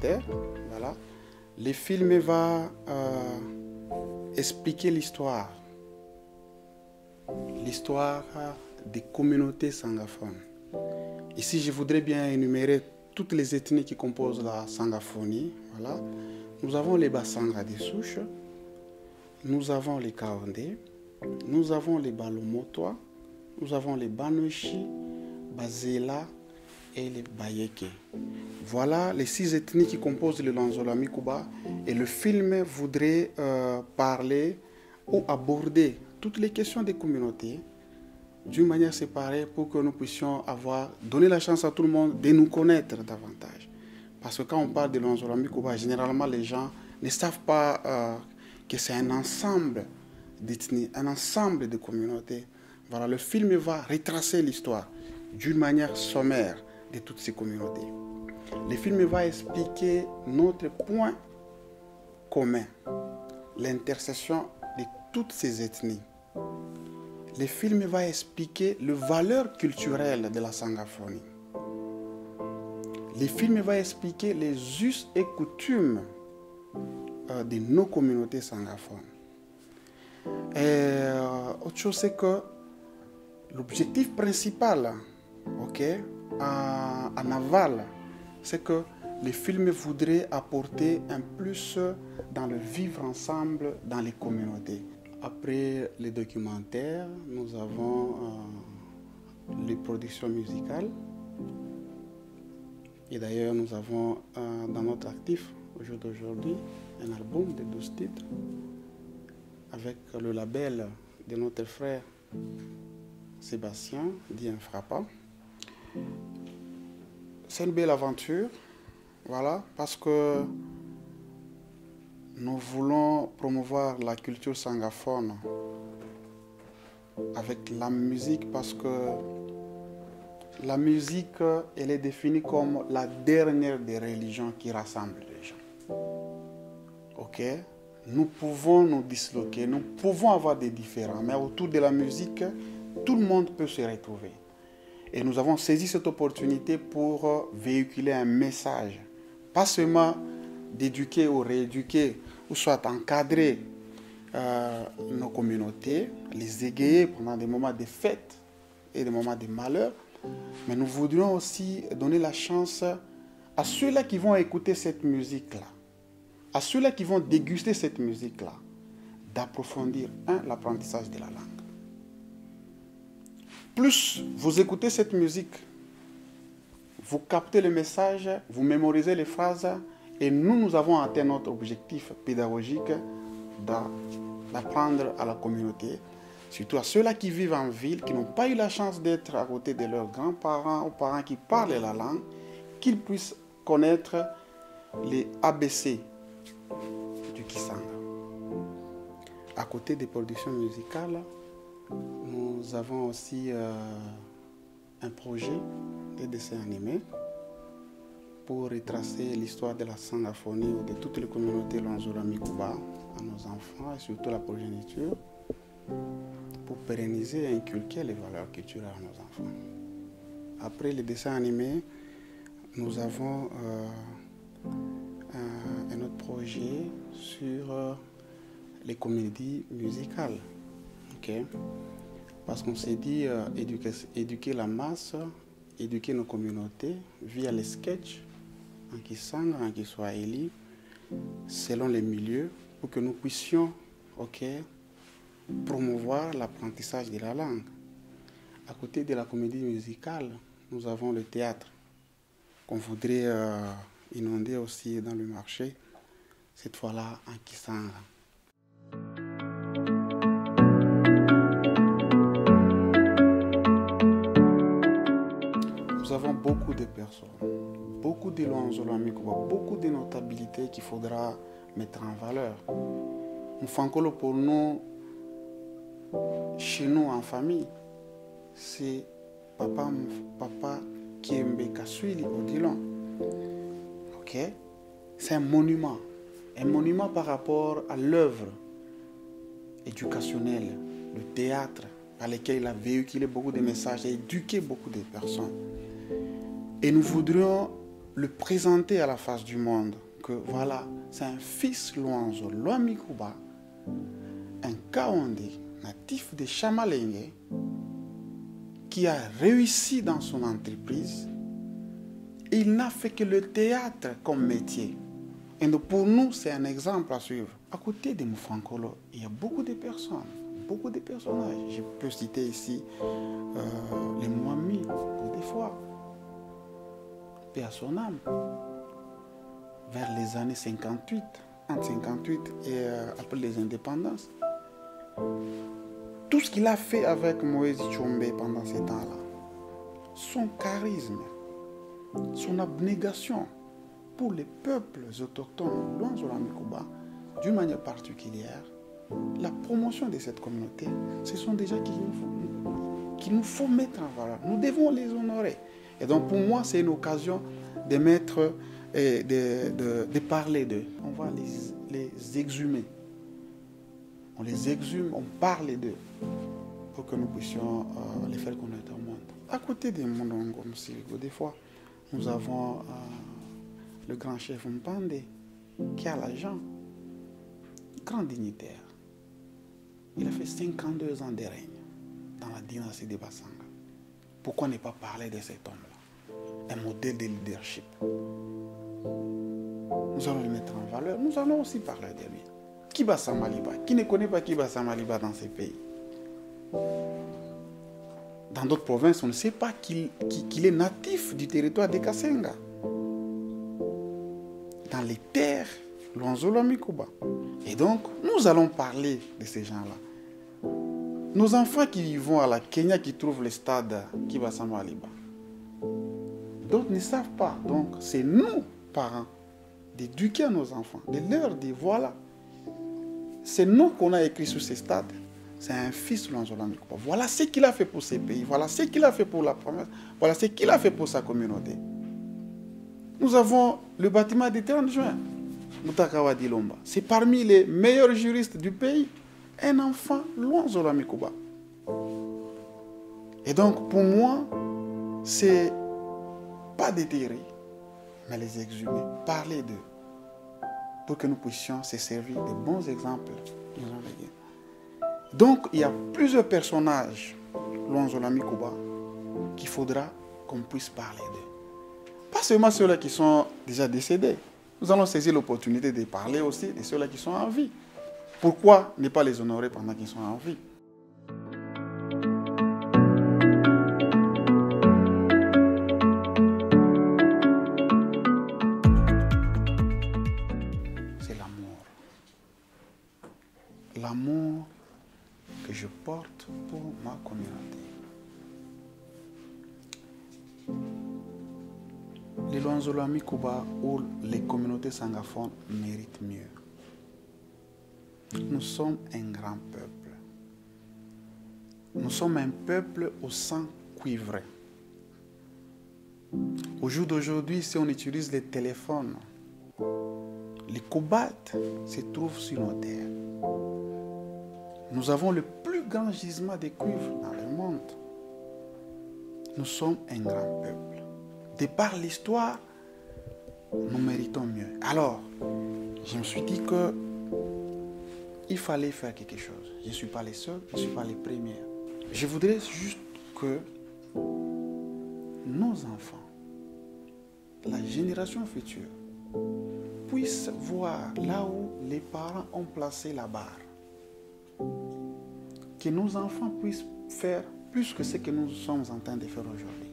documentaire. Voilà. Le film va expliquer l'histoire des communautés sangaphones. Ici, je voudrais bien énumérer toutes les ethnies qui composent la Sangaphonie. Voilà. Nous avons les Basanga des Souches, nous avons les Kaondé, nous avons les Balomotois, nous avons les Banoichi, Bazela et les Bayeke. Voilà les 6 ethnies qui composent le Lanzolami Kuba. Et le film voudrait parler ou aborder toutes les questions des communautés d'une manière séparée pour que nous puissions donner la chance à tout le monde de nous connaître davantage. Parce que quand on parle de Lanzolami Kuba, généralement les gens ne savent pas que c'est un ensemble d'ethnies, un ensemble de communautés. Voilà, le film va retracer l'histoire d'une manière sommaire de toutes ces communautés. Le film va expliquer notre point commun, l'intersection de toutes ces ethnies. Le film va expliquer les valeurs culturelles de la Sangaphonie. Le film va expliquer les us et coutumes de nos communautés sangaphones. Et autre chose, c'est que l'objectif principal, en aval, c'est que le film voudrait apporter un plus dans le vivre ensemble dans les communautés. Après les documentaires, nous avons les productions musicales. Et d'ailleurs, nous avons dans notre actif, au jour d'aujourd'hui, un album de 12 titres avec le label de notre frère Sébastien, dit Infrapa. C'est une belle aventure, voilà, parce que nous voulons promouvoir la culture sangaphone avec la musique, parce que la musique, elle est définie comme la dernière des religions qui rassemble les gens. Ok? Nous pouvons nous disloquer, nous pouvons avoir des différends, mais autour de la musique, tout le monde peut se retrouver. Et nous avons saisi cette opportunité pour véhiculer un message, pas seulement d'éduquer ou rééduquer, ou soit encadrer nos communautés, les égayer pendant des moments de fête et des moments de malheur, mais nous voudrions aussi donner la chance à ceux-là qui vont écouter cette musique-là, à ceux-là qui vont déguster cette musique-là, d'approfondir, l'apprentissage de la langue. Plus vous écoutez cette musique, vous captez le message, vous mémorisez les phrases, et nous avons atteint notre objectif pédagogique d'apprendre à la communauté, surtout à ceux-là qui vivent en ville, qui n'ont pas eu la chance d'être à côté de leurs grands-parents ou parents qui parlent la langue, qu'ils puissent connaître les ABC du Kisanga. À côté des productions musicales, nous avons aussi un projet de dessin animé pour retracer l'histoire de la Sangaphonie ou de toutes les communautés Lanzolami Kuba à nos enfants et surtout la progéniture, pour pérenniser et inculquer les valeurs culturelles à nos enfants. Après les dessins animés, nous avons un autre projet sur les comédies musicales. Okay? Parce qu'on s'est dit éduquer la masse, éduquer nos communautés via les sketchs en Kisanga, en Kiswahili, selon les milieux, pour que nous puissions promouvoir l'apprentissage de la langue. À côté de la comédie musicale, nous avons le théâtre qu'on voudrait inonder aussi dans le marché, cette fois-là en Kisanga. Nous avons beaucoup de personnes, beaucoup de Lanzolami Kuba, beaucoup de notabilités qu'il faudra mettre en valeur. Mfankolo pour nous, chez nous en famille, c'est Papa Kiembe Kaswili Odilon. Ok? C'est un monument par rapport à l'œuvre éducationnelle, le théâtre, par lequel il a véhiculé beaucoup de messages et éduqué beaucoup de personnes. Et nous voudrions le présenter à la face du monde, que voilà, c'est un fils Luanzo Lwami Kuba, un Kaondi natif de Chamalengue, qui a réussi dans son entreprise. Et il n'a fait que le théâtre comme métier. Et donc pour nous, c'est un exemple à suivre. À côté de Moufankolo, il y a beaucoup de personnes, beaucoup de personnages. Je peux citer ici les Mwami, des fois, paix à son âme, vers les années 58, entre 58 et après les indépendances. Tout ce qu'il a fait avec Moïse Tchombe pendant ces temps-là, son charisme, son abnégation pour les peuples autochtones Luanzo Lwami Kuba, d'une manière particulière, la promotion de cette communauté, ce sont des gens qu'il nous faut mettre en valeur. Nous devons les honorer. Et donc pour moi, c'est une occasion de mettre et de parler d'eux. On va les exhumer. On les exhume, on parle d'eux pour que nous puissions les faire connaître au monde. À côté des Mondongo Msirigo, des fois, nous avons le grand chef Mpande qui a l'argent, grand dignitaire. Il a fait 52 ans de règne dans la dynastie des Bassanga. Pourquoi ne pas parler de cet homme-là? Un modèle de leadership. Nous allons le mettre en valeur. Nous allons aussi parler de lui. Kiba Samaliba. Qui ne connaît pas Kiba Samaliba dans ces pays? Dans d'autres provinces, on ne sait pas qu'il est natif du territoire de Kasenga. Dans les terres, Luanzo Lwami Kuba. Et donc, nous allons parler de ces gens-là. Nos enfants qui vont à la Kenya, qui trouvent le stade Kiba Samaliba. D'autres ne savent pas. Donc, c'est nous, parents, d'éduquer nos enfants, de leur dire, voilà, c'est nous qu'on a écrit sur ces stades. C'est un fils Luanzo Lwami Kuba. Voilà ce qu'il a fait pour ces pays. Voilà ce qu'il a fait pour la province. Voilà ce qu'il a fait pour sa communauté. Nous avons le bâtiment du 30 juin, Mutakawa Dilomba. C'est parmi les meilleurs juristes du pays. Un enfant Luanzo Lwami Kuba. Et donc, pour moi, c'est pas déterrer, mais les exhumer, parler d'eux, pour que nous puissions se servir de bons exemples. Donc, il y a plusieurs personnages, Luanzo Lwami Kuba, qu'il faudra qu'on puisse parler d'eux. Pas seulement ceux-là qui sont déjà décédés. Nous allons saisir l'opportunité de parler aussi de ceux-là qui sont en vie. Pourquoi ne pas les honorer pendant qu'ils sont en vie? C'est l'amour. L'amour que je porte pour ma communauté. Les Luanzo Lwami Kuba ou les communautés sangaphones méritent mieux. Nous sommes un grand peuple. Nous sommes un peuple au sang cuivré. Au jour d'aujourd'hui, si on utilise les téléphones, les cobalt se trouvent sur nos terres. Nous avons le plus grand gisement de cuivre dans le monde. Nous sommes un grand peuple. De par l'histoire, nous méritons mieux. Alors, je me suis dit que il fallait faire quelque chose. Je ne suis pas les seuls, je ne suis pas les premiers. Je voudrais juste que nos enfants, la génération future, puissent voir là où les parents ont placé la barre. Que nos enfants puissent faire plus que ce que nous sommes en train de faire aujourd'hui.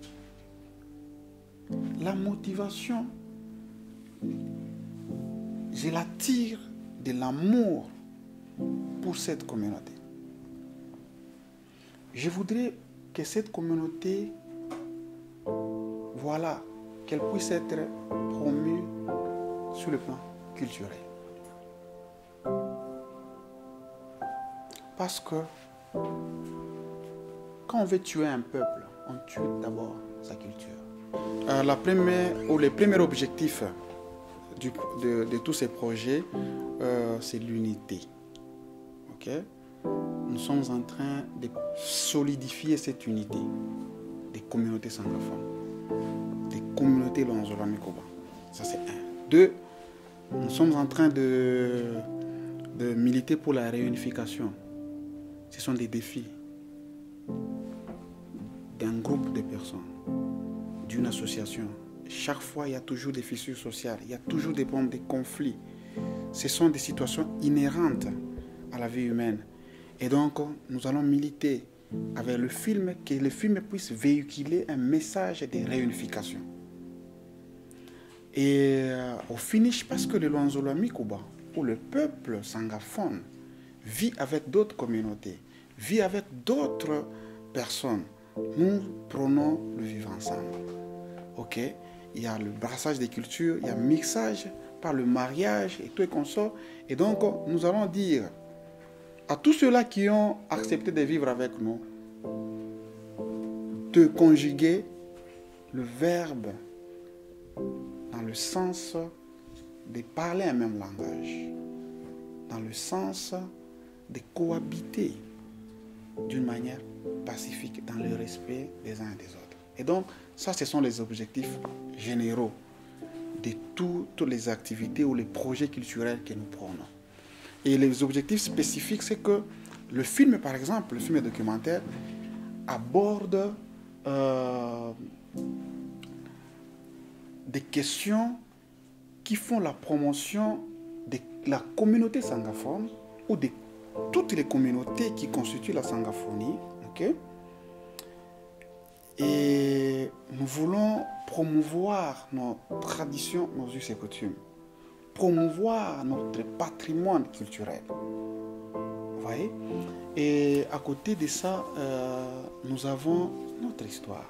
La motivation, je la tire de l'amour pour cette communauté. Je voudrais que cette communauté, voilà, qu'elle puisse être promue sur le plan culturel. Parce que quand on veut tuer un peuple, on tue d'abord sa culture. Le premier objectif de tous ces projets, c'est l'unité. Okay? Nous sommes en train de solidifier cette unité des communautés sanglophones, des communauté Luanzula Mikoba. Ça, c'est un. Deux, nous sommes en train de militer pour la réunification. Ce sont des défis d'un groupe de personnes, d'une association. Chaque fois, il y a toujours des fissures sociales, il y a toujours des problèmes, des conflits. Ce sont des situations inhérentes à la vie humaine. Et donc, nous allons militer avec le film, que le film puisse véhiculer un message de réunification. Et au finish, parce que le Luanzula Mikoba, où le peuple sangaphone vit avec d'autres communautés, vit avec d'autres personnes, nous prenons le vivre ensemble. Ok? Il y a le brassage des cultures, il y a le mixage par le mariage et tout et consort. Et donc, nous allons dire à tous ceux-là qui ont accepté de vivre avec nous, de conjuguer le verbe dans le sens de parler un même langage, dans le sens de cohabiter d'une manière pacifique, dans le respect des uns et des autres. Et donc, ça, ce sont les objectifs généraux de toutes les activités ou les projets culturels que nous prenons. Et les objectifs spécifiques, c'est que le film, par exemple, le film documentaire, aborde des questions qui font la promotion de la communauté sangaphone ou de toutes les communautés qui constituent la sangaphonie. Okay? Et nous voulons promouvoir nos traditions, nos us et coutumes, promouvoir notre patrimoine culturel. Vous voyez? Et à côté de ça, nous avons notre histoire.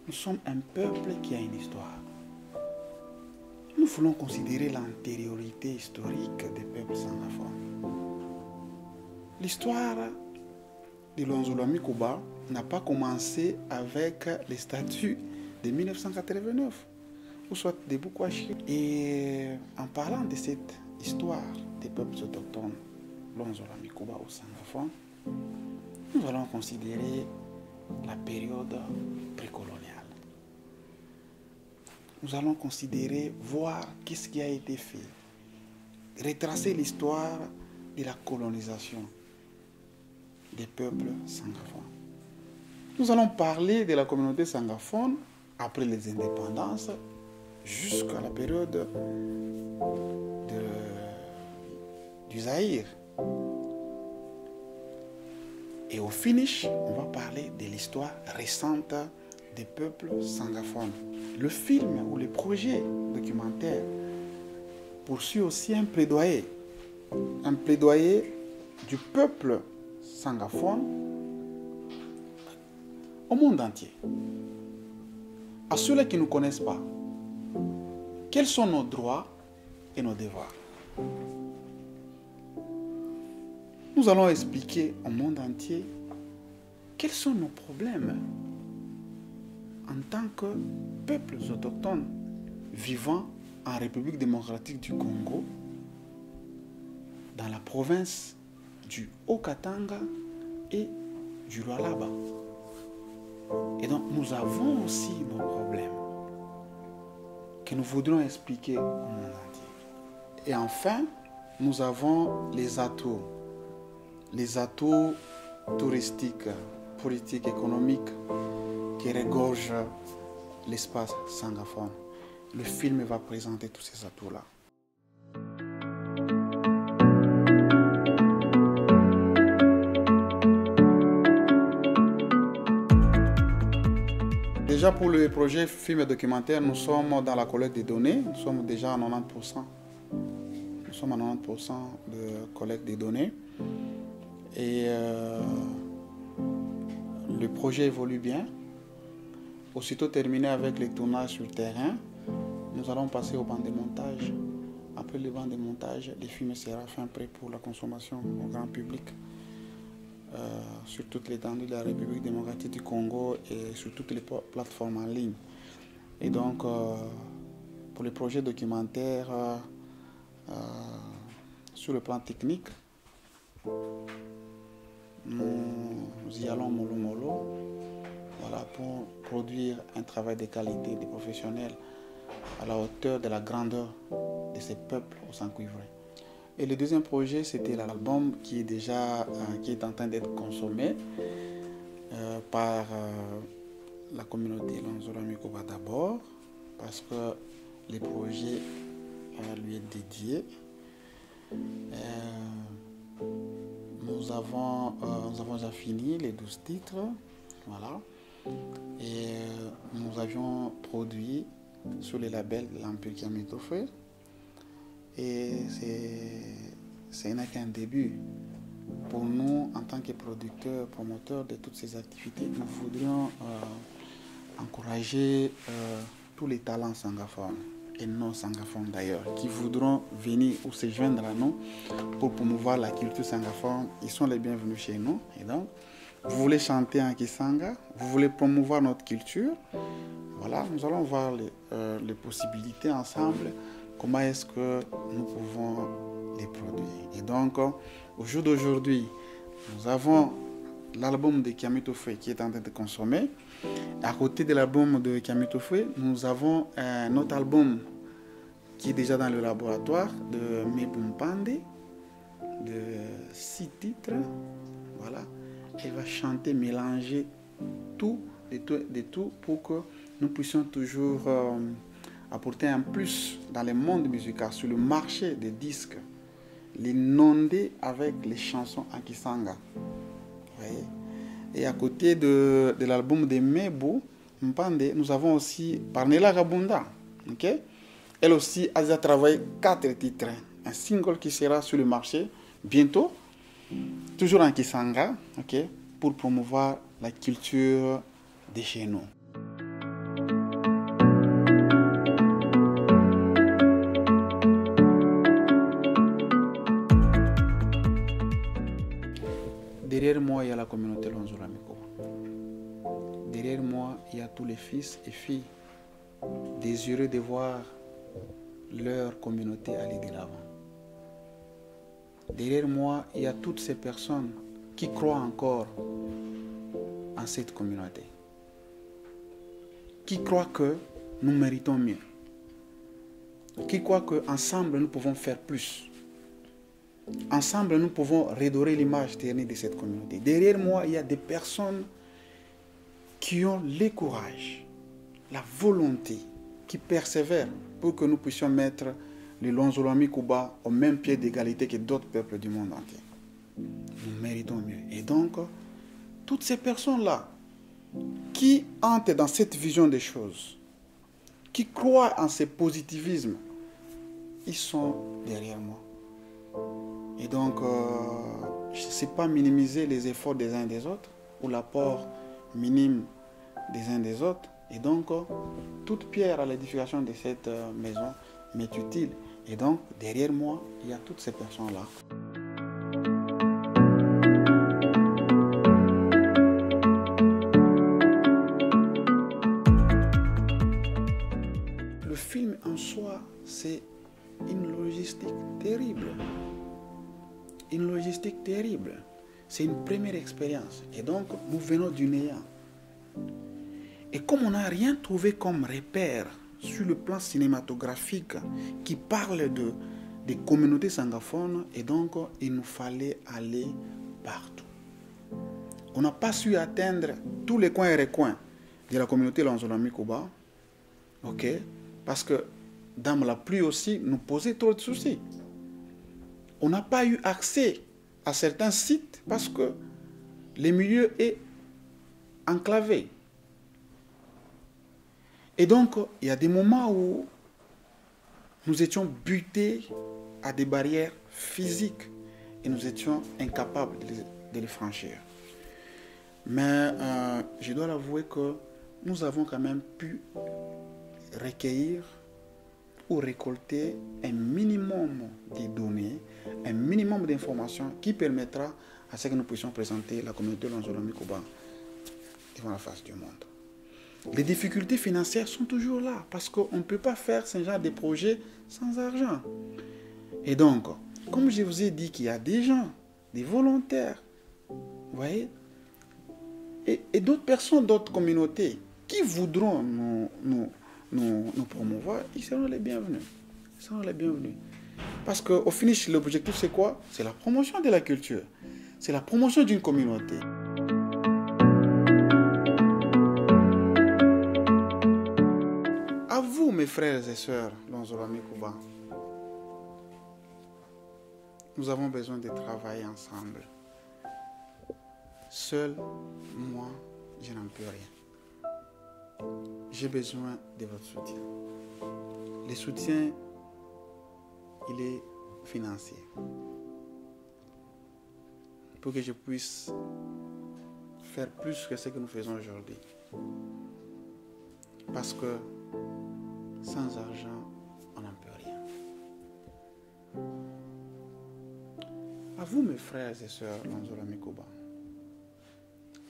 Nous sommes un peuple qui a une histoire. Nous voulons considérer l'antériorité historique des peuples sangaphones. L'histoire de Luanzula Mikoba n'a pas commencé avec les statuts de 1989, ou soit des Bukwashi. Et en parlant de cette histoire des peuples autochtones, Luanzula Mikoba ou sangaphone, nous allons considérer la période précoloniale. Nous allons considérer, voir qu'est-ce qui a été fait, retracer l'histoire de la colonisation des peuples sangaphones. Nous allons parler de la communauté sangaphone après les indépendances jusqu'à la période du Zaïre. Et au finish, on va parler de l'histoire récente des peuples sangaphones. Le film ou le projet documentaire poursuit aussi un plaidoyer du peuple sangaphone au monde entier. À ceux-là qui ne nous connaissent pas, quels sont nos droits et nos devoirs? Nous allons expliquer au monde entier quels sont nos problèmes en tant que peuples autochtones vivant en République démocratique du Congo, dans la province du Haut-Katanga et du Lualaba. Et donc nous avons aussi nos problèmes que nous voudrions expliquer au monde entier. Et enfin, nous avons les atouts touristiques, politiques, économiques qui regorgent l'espace sangaphone. Le film va présenter tous ces atouts-là. Déjà pour le projet film et documentaire, nous sommes dans la collecte des données. Nous sommes déjà à 90%. Nous sommes à 90% de collecte des données. Et le projet évolue bien. Aussitôt terminé avec les tournages sur le terrain, nous allons passer au banc de montage. Après le banc de montage, le film sera fin prêt pour la consommation au grand public sur toutes les étendues de la République démocratique du Congo et sur toutes les plateformes en ligne. Et donc, pour le projet documentaire, sur le plan technique, nous y allons mollo mollo. Voilà, pour produire un travail de qualité, des professionnels à la hauteur de la grandeur de ces peuples au sang cuivré. Et le deuxième projet, c'était l'album qui est déjà qui est en train d'être consommé par la communauté Lonzolo-Amikoba d'abord, parce que le projet lui est dédié. Nous avons déjà fini les 12 titres, voilà, et nous avions produit sur le label L'Empire Kiamitofé, et ce n'est qu'un début. Pour nous, en tant que producteurs, promoteurs de toutes ces activités, nous voudrions encourager tous les talents sangaphones et non sangaphones d'ailleurs, qui voudront venir ou se joindre à nous pour promouvoir la culture sangaphone. Ils sont les bienvenus chez nous. Et donc, vous voulez chanter en Kisanga, vous voulez promouvoir notre culture, voilà, nous allons voir les possibilités ensemble, comment est-ce que nous pouvons les produire. Et donc, au jour d'aujourd'hui, nous avons l'album de Kiamitofé qui est en train de consommer. À côté de l'album de Kiamitofé, nous avons un autre album qui est déjà dans le laboratoire de Mebumpande, de 6 titres. Voilà. Elle va chanter, mélanger tout, de tout pour que nous puissions toujours apporter un plus dans le monde musical, sur le marché des disques, l'inonder avec les chansons en Kisanga. Voyez? Et à côté de l'album de Mebu Mpande, nous avons aussi Parnela Rabunda. Okay? Elle aussi a déjà travaillé 4 titres. Un single qui sera sur le marché bientôt, toujours en Kisanga, okay? Pour promouvoir la culture de chez nous. Derrière moi, il y a la communauté Lonzolo-Amikoba. Derrière moi, il y a tous les fils et filles désireux de voir leur communauté aller de l'avant. Derrière moi, il y a toutes ces personnes qui croient encore en cette communauté, qui croient que nous méritons mieux, qui croient qu'ensemble nous pouvons faire plus. Ensemble, nous pouvons redorer l'image dernière de cette communauté. Derrière moi, il y a des personnes qui ont le courage, la volonté, qui persévèrent pour que nous puissions mettre le Lonzolo-Amikoba au même pied d'égalité que d'autres peuples du monde entier. Nous méritons mieux. Et donc, toutes ces personnes-là qui entrent dans cette vision des choses, qui croient en ce positivisme, ils sont derrière moi. Et donc, je ne sais pas minimiser les efforts des uns et des autres, ou l'apport minime des uns et des autres. Et donc, toute pierre à l'édification de cette maison m'est utile. Et donc, derrière moi, il y a toutes ces personnes-là. Le film en soi, c'est une logistique terrible. Une logistique terrible. C'est une première expérience. Et donc, nous venons du néant. Et comme on n'a rien trouvé comme repère sur le plan cinématographique qui parle des communautés sangaphones, et donc, il nous fallait aller partout. On n'a pas su atteindre tous les coins et recoins de la communauté Lonzolo-Amikoba, ok? Parce que Dame la pluie aussi nous posait trop de soucis. On n'a pas eu accès à certains sites parce que le milieu est enclavé. Et donc, il y a des moments où nous étions butés à des barrières physiques et nous étions incapables de les franchir. Mais je dois l'avouer que nous avons quand même pu recueillir ou récolter un minimum de données, un minimum d'informations qui permettra à ce que nous puissions présenter la communauté Lonzolo-Amikoba devant la face du monde. Les difficultés financières sont toujours là parce qu'on ne peut pas faire ce genre de projet sans argent. Et donc, comme je vous ai dit qu'il y a des gens, des volontaires, vous voyez, et d'autres personnes, d'autres communautés qui voudront nous promouvoir, ils seront les bienvenus. Ils seront les bienvenus. Parce qu'au finish, l'objectif, c'est quoi? C'est la promotion de la culture. C'est la promotion d'une communauté. À vous, mes frères et sœurs, Lonzolami Kuba, nous avons besoin de travailler ensemble. Seul, moi, je n'en peux rien. J'ai besoin de votre soutien. Le soutien, il est financier. Pour que je puisse faire plus que ce que nous faisons aujourd'hui. Parce que sans argent, on n'en peut rien. À vous, mes frères et sœurs, Lonzolami Kuba,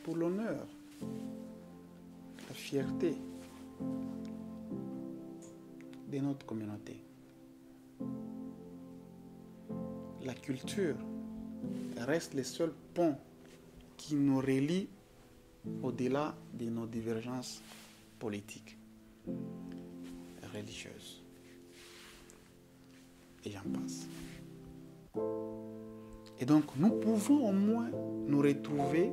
pour l'honneur, la fierté de notre communauté. La culture reste le seul pont qui nous relie au-delà de nos divergences politiques, religieuses. Et j'en passe. Et donc, nous pouvons au moins nous retrouver,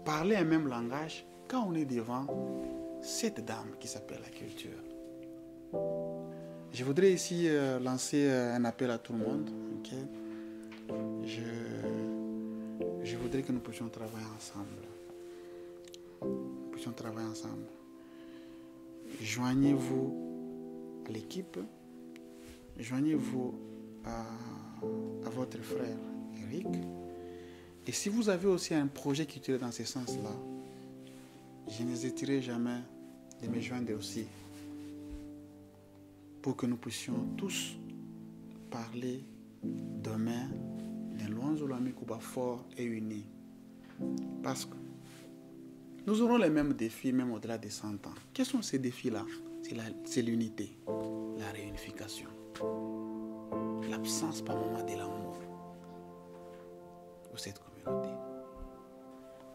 parler un même langage quand on est devant cette dame qui s'appelle la culture. Je voudrais ici lancer un appel à tout le monde. Okay? Je voudrais que nous puissions travailler ensemble. Nous puissions travailler ensemble. Joignez-vous à l'équipe. Joignez-vous à votre frère Eric. Et si vous avez aussi un projet qui tire dans ce sens-là, je n'hésiterai jamais de me joindre aussi pour que nous puissions tous parler demain d'un Lonzolami Kuba fort et uni. Parce que nous aurons les mêmes défis, même au-delà de 100 ans. Quels sont ces défis-là? C'est l'unité, la réunification, l'absence par moment de l'amour de cette communauté.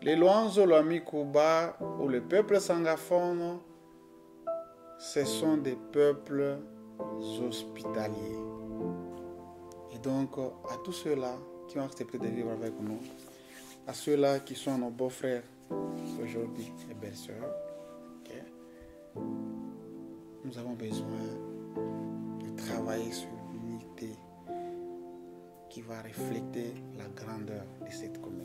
Les Lonzolami Kuba ou le peuple sangaphone, ce sont des peuples hospitaliers. Et donc, à tous ceux-là qui ont accepté de vivre avec nous, à ceux-là qui sont nos beaux-frères aujourd'hui et belles-sœurs, okay, nous avons besoin de travailler sur l'unité qui va refléter la grandeur de cette communauté.